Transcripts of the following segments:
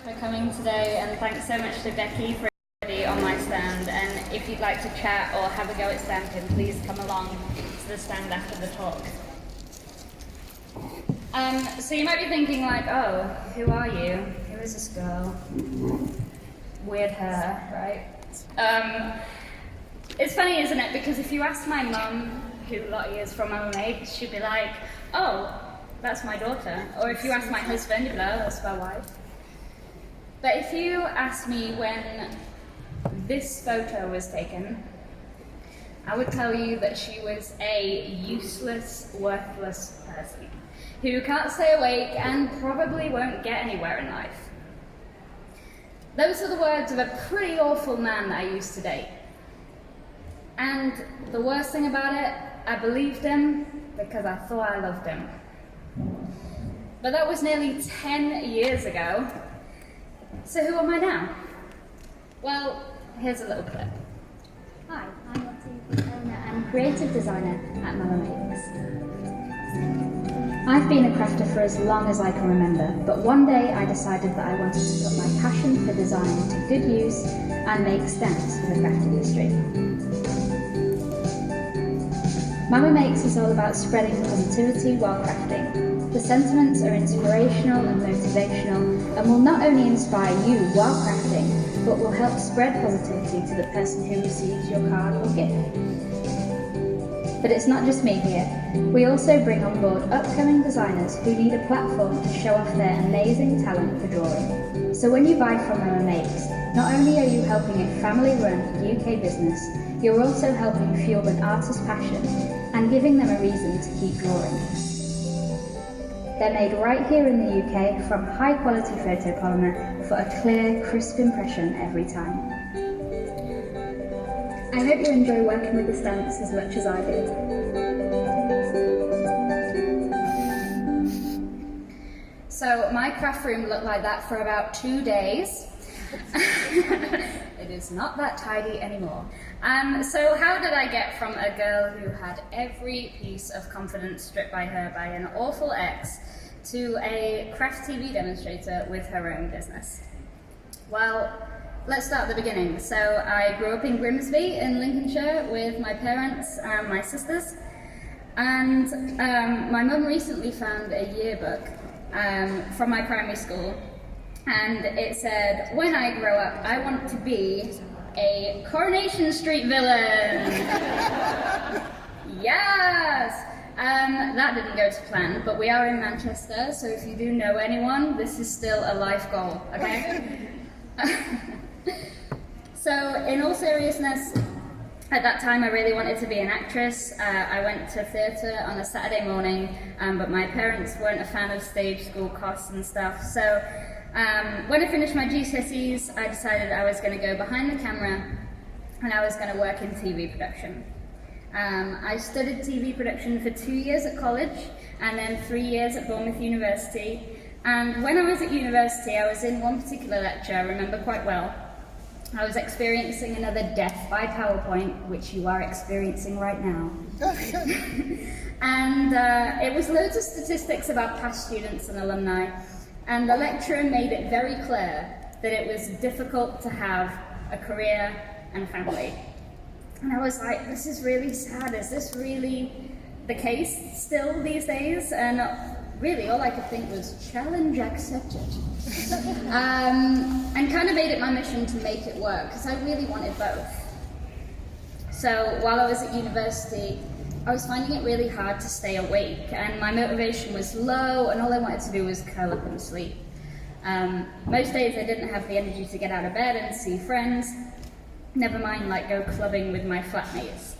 for coming today, and thanks so much to Becky for everybody on my stand. And if you'd like to chat or have a go at stamping, please come along to the stand after the talk. So you might be thinking like, oh, who are you? Who is this girl? Weird hair, right? It's funny, isn't it? Because if you ask my mum who Loti is from Mellor and Rose, she'd be like, oh, that's my daughter. Or if you ask my husband, you'd be like, oh, that's my wife. But if you ask me when this photo was taken, I would tell you that she was a useless, worthless person who can't stay awake and probably won't get anywhere in life. Those are the words of a pretty awful man that I used to date. And the worst thing about it, I believed him because I thought I loved him. But that was nearly 10 years ago. So who am I now? Well, here's a little clip. Hi, I'm Loti, owner and creative designer at Mellor and Rose. I've been a crafter for as long as I can remember, but one day I decided that I wanted to put my passion for design to good use and make stamps for the craft industry. Mama Makes is all about spreading positivity while crafting. The sentiments are inspirational and motivational and will not only inspire you while crafting, but will help spread positivity to the person who receives your card or gift. But it's not just me here. We also bring on board upcoming designers who need a platform to show off their amazing talent for drawing. So when you buy from Mama Makes, not only are you helping a family-run UK business, you're also helping fuel an artist's passion and giving them a reason to keep drawing. They're made right here in the UK from high-quality photopolymer for a clear, crisp impression every time. I hope you enjoy working with the stamps as much as I did. So my craft room looked like that for about 2 days. It is not that tidy anymore. So how did I get from a girl who had every piece of confidence stripped by her by an awful ex to a craft TV demonstrator with her own business? Well, let's start at the beginning. So I grew up in Grimsby in Lincolnshire with my parents and my sisters. And my mum recently found a yearbook from my primary school. And it said, when I grow up, I want to be a Coronation Street villain. Yes! That didn't go to plan, but we are in Manchester, so if you do know anyone, this is still a life goal, okay? So, in all seriousness, at that time I really wanted to be an actress. I went to theatre on a Saturday morning, but my parents weren't a fan of stage school costs and stuff, so when I finished my GCSEs, I decided I was going to go behind the camera and I was going to work in TV production. I studied TV production for 2 years at college and then 3 years at Bournemouth University. And when I was at university, I was in one particular lecture I remember quite well. I was experiencing another death by PowerPoint, which you are experiencing right now. And it was loads of statistics about past students and alumni. And the lecturer made it very clear that it was difficult to have a career and family. And I was like, this is really sad. Is this really the case still these days? And really, all I could think was, challenge accepted. And kind of made it my mission to make it work, because I really wanted both. So while I was at university, I was finding it really hard to stay awake, and my motivation was low, and all I wanted to do was curl up and sleep. Most days I didn't have the energy to get out of bed and see friends, never mind like go clubbing with my flatmates.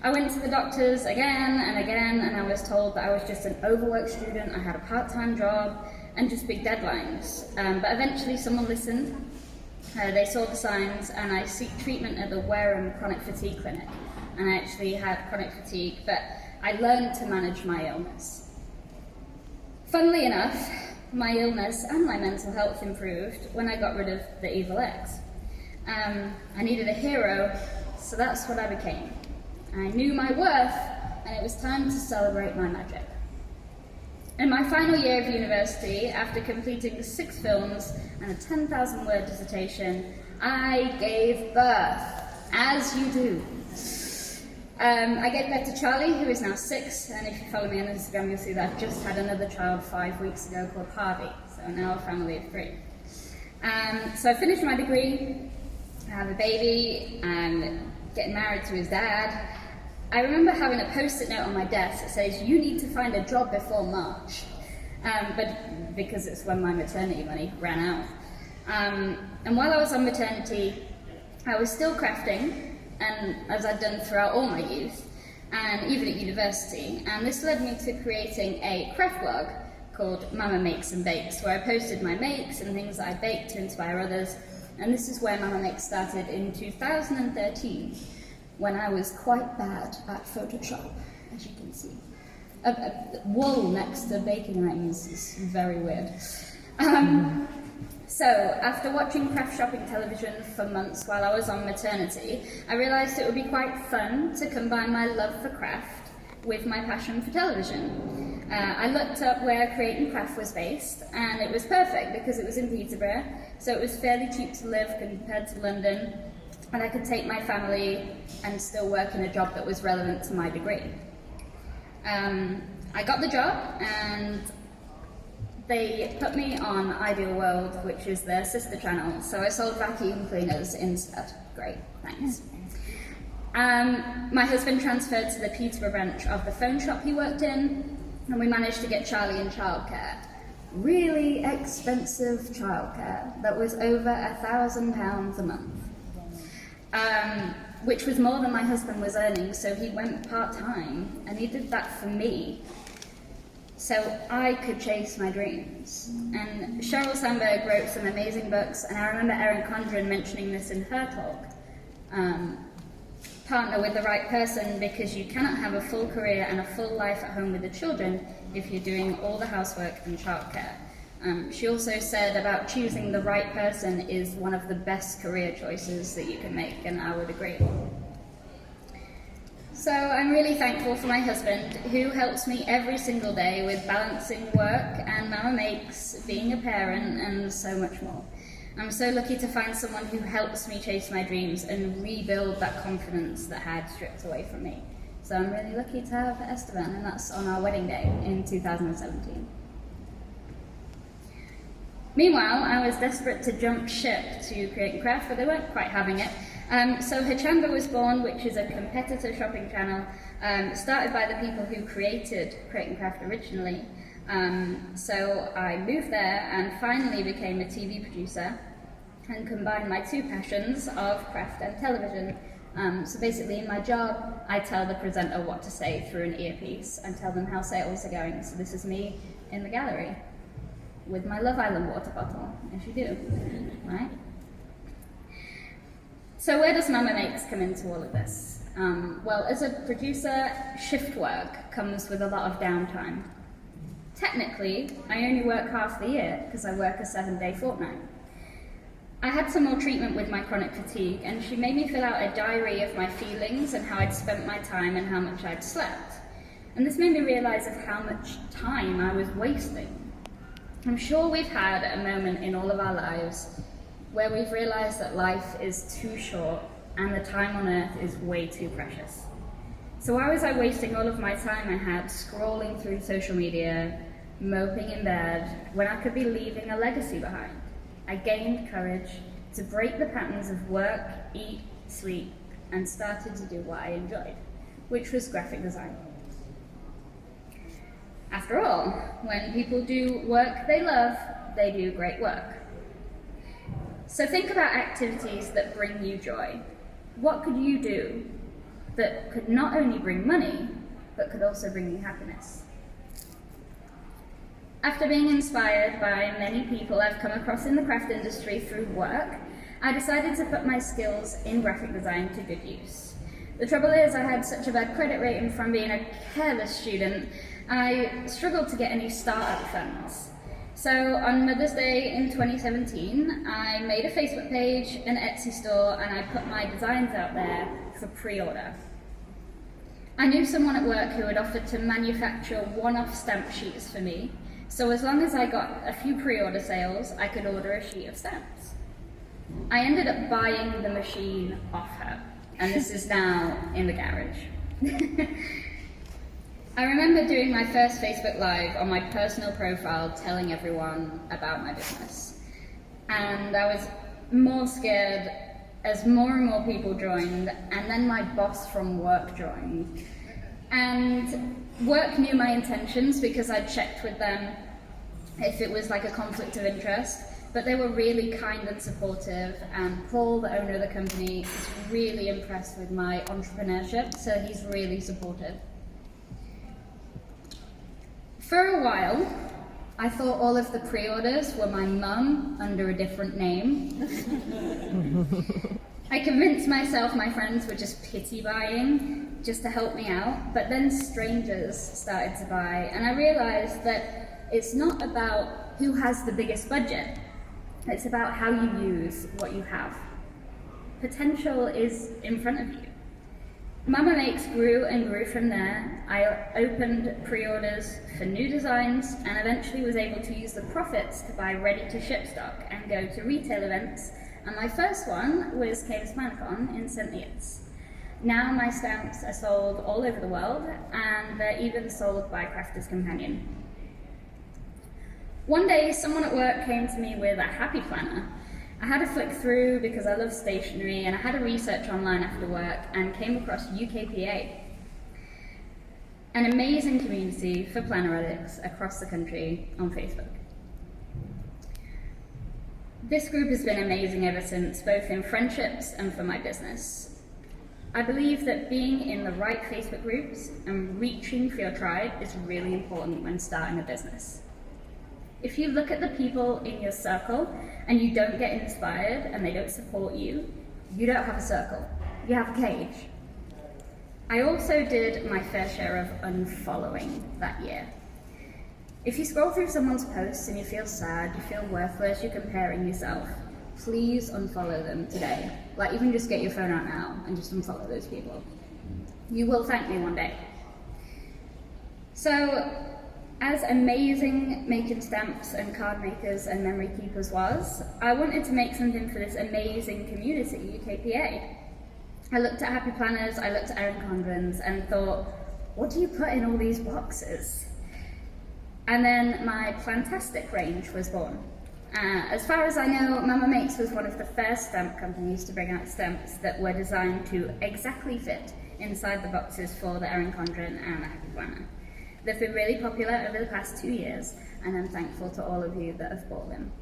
I went to the doctors again and again, and I was told that I was just an overworked student, I had a part-time job, and just big deadlines. But eventually someone listened, they saw the signs, and I seek treatment at the Wareham Chronic Fatigue Clinic. And I actually had chronic fatigue, but I learned to manage my illness. Funnily enough, my illness and my mental health improved when I got rid of the evil ex. I needed a hero, so that's what I became. I knew my worth, and it was time to celebrate my magic. In my final year of university, after completing 6 films and a 10,000-word dissertation, I gave birth, as you do. I gave birth to Charlie, who is now 6, and if you follow me on Instagram, you'll see that I've just had another child 5 weeks ago called Harvey, so now a family of 3. So I finished my degree, I have a baby, I'm getting married to his dad. I remember having a post-it note on my desk that says, "You need to find a job before March," but because it's when my maternity money ran out. And while I was on maternity, I was still crafting, and as I'd done throughout all my youth, and even at university, and this led me to creating a craft blog called Mama Makes and Bakes, where I posted my makes and things that I baked to inspire others, and this is where Mama Makes started in 2013, when I was quite bad at Photoshop, as you can see. A wool next to baking items is very weird. So, after watching craft shopping television for months while I was on maternity, I realised it would be quite fun to combine my love for craft with my passion for television. I looked up where Create and Craft was based, and it was perfect because it was in Peterborough, so it was fairly cheap to live compared to London, and I could take my family and still work in a job that was relevant to my degree. I got the job, and they put me on Ideal World, which is their sister channel, so I sold vacuum cleaners instead. Great, thanks. My husband transferred to the Peterborough branch of the phone shop he worked in, and we managed to get Charlie in childcare. Really expensive childcare that was over £1,000 a month. Which was more than my husband was earning, so he went part-time, and he did that for me, so I could chase my dreams. And Sheryl Sandberg wrote some amazing books, and I remember Erin Condren mentioning this in her talk. Partner with the right person, because you cannot have a full career and a full life at home with the children if you're doing all the housework and childcare. She also said about choosing the right person is one of the best career choices that you can make, and I would agree. So I'm really thankful for my husband, who helps me every single day with balancing work and Mama Makes, being a parent, and so much more. I'm so lucky to find someone who helps me chase my dreams and rebuild that confidence that I had stripped away from me. So I'm really lucky to have Esteban, and that's on our wedding day in 2017. Meanwhile, I was desperate to jump ship to Create and Craft, but they weren't quite having it. So Hachamba was born, which is a competitor shopping channel, started by the people who created Create and Craft originally. So I moved there and finally became a TV producer and combined my 2 passions of craft and television. So basically in my job, I tell the presenter what to say through an earpiece and tell them how sales are going. So this is me in the gallery with my Love Island water bottle, as you do, right? So where does Mama Makes come into all of this? Well, as a producer, shift work comes with a lot of downtime. Technically, I only work half the year because I work a 7-day fortnight. I had some more treatment with my chronic fatigue, and she made me fill out a diary of my feelings and how I'd spent my time and how much I'd slept. And this made me realise of how much time I was wasting. I'm sure we've had a moment in all of our lives where we've realised that life is too short and the time on earth is way too precious. So why was I wasting all of my time I had scrolling through social media, moping in bed, when I could be leaving a legacy behind? I gained courage to break the patterns of work, eat, sleep, and started to do what I enjoyed, which was graphic design. After all, when people do work they love, they do great work. So think about activities that bring you joy. What could you do that could not only bring money, but could also bring you happiness? After being inspired by many people I've come across in the craft industry through work, I decided to put my skills in graphic design to good use. The trouble is I had such a bad credit rating from being a careless student, I struggled to get any startup funds. So on Mother's Day in 2017, I made a Facebook page, an Etsy store, and I put my designs out there for pre-order. I knew someone at work who had offered to manufacture one-off stamp sheets for me, so as long as I got a few pre-order sales, I could order a sheet of stamps. I ended up buying the machine off her, and this is now in the garage. I remember doing my first Facebook Live on my personal profile telling everyone about my business. And I was more scared as more and more people joined, and then my boss from work joined. And work knew my intentions because I'd checked with them if it was like a conflict of interest, but they were really kind and supportive, and Paul, the owner of the company, is really impressed with my entrepreneurship, so he's really supportive. For a while, I thought all of the pre-orders were my mum under a different name. I convinced myself my friends were just pity buying, just to help me out, but then strangers started to buy, and I realized that it's not about who has the biggest budget, it's about how you use what you have. Potential is in front of you. Mama Makes grew and grew from there. I opened pre-orders for new designs and eventually was able to use the profits to buy ready-to-ship stock and go to retail events. And my first one was PlannerFest in St. Neots. Now my stamps are sold all over the world, and they're even sold by Crafter's Companion. One day, someone at work came to me with a happy planner. I had to flick through because I love stationery, and I had to research online after work and came across UKPA, an amazing community for planner addicts across the country on Facebook. This group has been amazing ever since, both in friendships and for my business. I believe that being in the right Facebook groups and reaching for your tribe is really important when starting a business. If you look at the people in your circle and you don't get inspired and they don't support you, you don't have a circle, you have a cage. I also did my fair share of unfollowing that year. If you scroll through someone's posts and you feel sad, you feel worthless, you're comparing yourself, please unfollow them today. Like, even just get your phone out now and just unfollow those people. You will thank me one day. So, as amazing making stamps and card makers and memory keepers was, I wanted to make something for this amazing community, UKPA. I looked at Happy Planners, I looked at Erin Condren's and thought, what do you put in all these boxes? And then my Plantastic range was born. As far as I know, Mama Makes was one of the first stamp companies to bring out stamps that were designed to exactly fit inside the boxes for the Erin Condren and the Happy Planner. They've been really popular over the past 2 years, and I'm thankful to all of you that have bought them.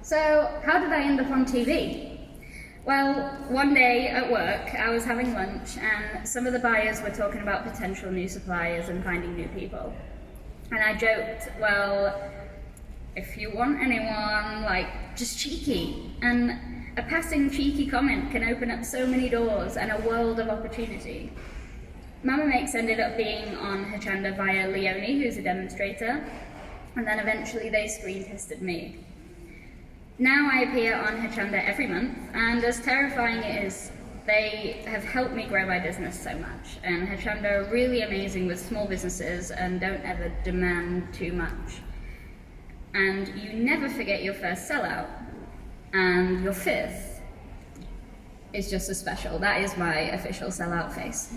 So, how did I end up on TV? Well, one day at work, I was having lunch, and some of the buyers were talking about potential new suppliers and finding new people. And I joked, well, if you want anyone, like, just cheeky. And a passing cheeky comment can open up so many doors and a world of opportunity. Mama Makes ended up being on Hachanda via Leonie, who's a demonstrator, and then eventually they screen tested me. Now I appear on Hachanda every month, and as terrifying it is, they have helped me grow my business so much. And Hachanda are really amazing with small businesses and don't ever demand too much. And you never forget your first sellout, and your fifth is just as special. That is my official sellout face.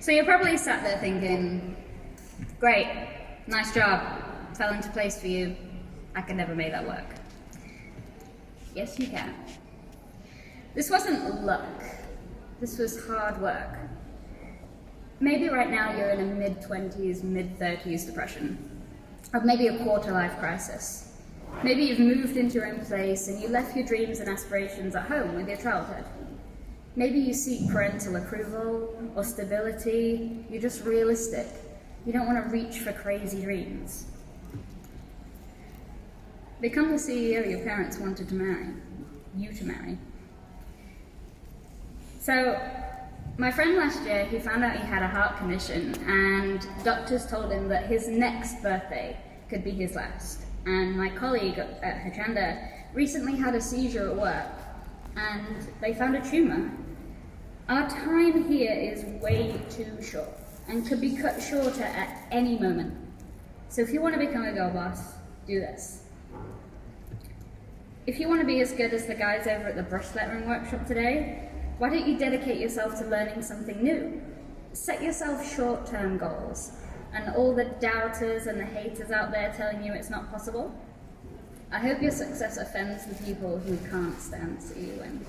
So you're probably sat there thinking, great, nice job, fell into place for you, I can never make that work. Yes, you can. This wasn't luck, this was hard work. Maybe right now you're in a mid-20s, mid-30s depression, or maybe a quarter-life crisis. Maybe you've moved into your own place and you left your dreams and aspirations at home with your childhood. Maybe you seek parental approval or stability. You're just realistic. You don't want to reach for crazy dreams. Become the CEO your parents wanted to marry, you to marry. So, my friend last year, he found out he had a heart condition, and doctors told him that his next birthday could be his last. And my colleague at Hachanda recently had a seizure at work, and they found a tumour. Our time here is way too short and could be cut shorter at any moment. So if you want to become a girl boss, do this. If you want to be as good as the guys over at the brush lettering workshop today, why don't you dedicate yourself to learning something new? Set yourself short-term goals, and all the doubters and the haters out there telling you it's not possible, I hope your success offends the people who can't stand to see you win.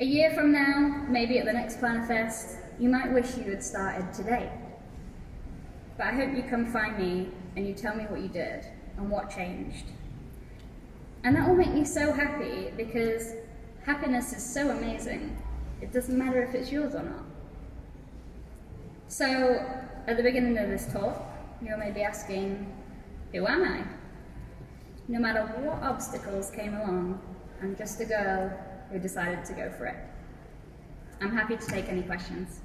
A year from now, maybe at the next PlannerFest, you might wish you had started today. But I hope you come find me and you tell me what you did and what changed. And that will make me so happy, because happiness is so amazing, it doesn't matter if it's yours or not. So, at the beginning of this talk, you may be asking, who am I? No matter what obstacles came along, I'm just a girl who decided to go for it. I'm happy to take any questions.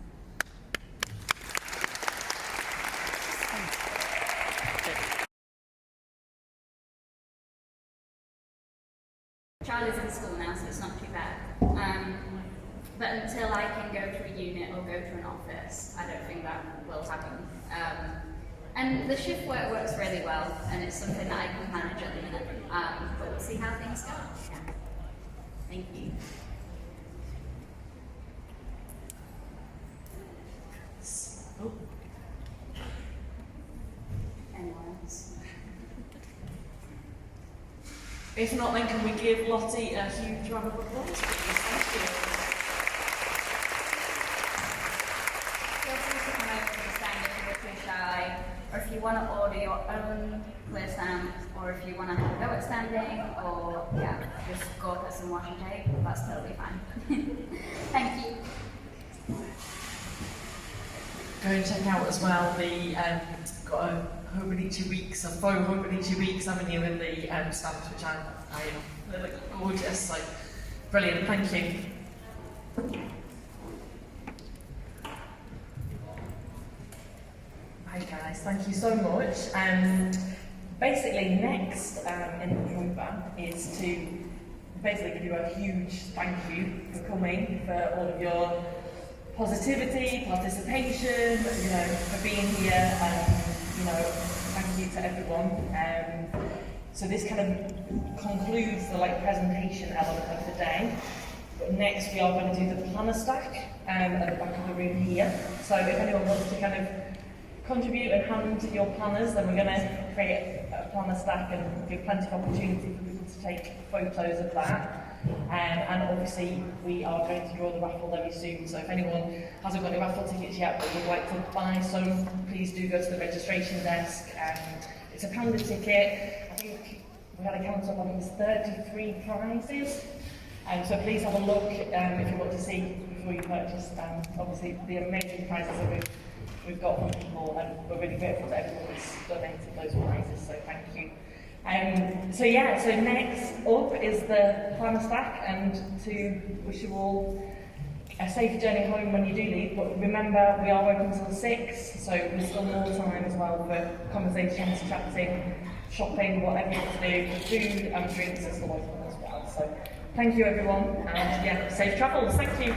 Charlie's in school now, so it's not too bad. But until I can go to a unit or go to an office, I don't think that will happen. And the shift work works really well, and it's something that I can manage at the minute. But we'll see how things go. Yeah. Thank you. Oh. Anyone else? If not, then can we give Lottie a huge round of applause? Thank you. Feel free to come over to the stand if you're too shy, or if you want to order your own clear stamp, or if you want to have a go at standing, or just go get some washi tape, that's totally fine. Thank you. Go and check out as well the got a Hobonichi Weeks, a faux Hobonichi Weeks avenue in the stamps, which they look gorgeous. So brilliant, thank you. Hi guys, thank you so much. Basically, next in the program is to basically give you a huge thank you for coming, for all of your positivity, participation, for being here, thank you to everyone. So this kind of concludes the presentation element of the day. But next we are going to do the planner stack at the back of the room here. So if anyone wants to kind of contribute and hand your planners, then we're going to create a planner stack and give plenty of opportunity for people to take photos of that. And obviously we are going to draw the raffle very soon, so if anyone hasn't got any raffle tickets yet but would like to buy some, please do go to the registration desk. It's £1 a ticket. I think we had a count of, I think it's 33 prizes. So please have a look if you want to see before you purchase. Obviously the amazing prizes that we've got from people, and we're really grateful to everyone who's donated those prizes, so thank you. So next up is the planner stack, and to wish you all a safe journey home when you do leave. But remember, we are open until 6, so there's still more time as well for conversations, chatting, shopping, whatever you want to do. The food and drinks are still open as well. So thank you everyone, and safe travels. Thank you.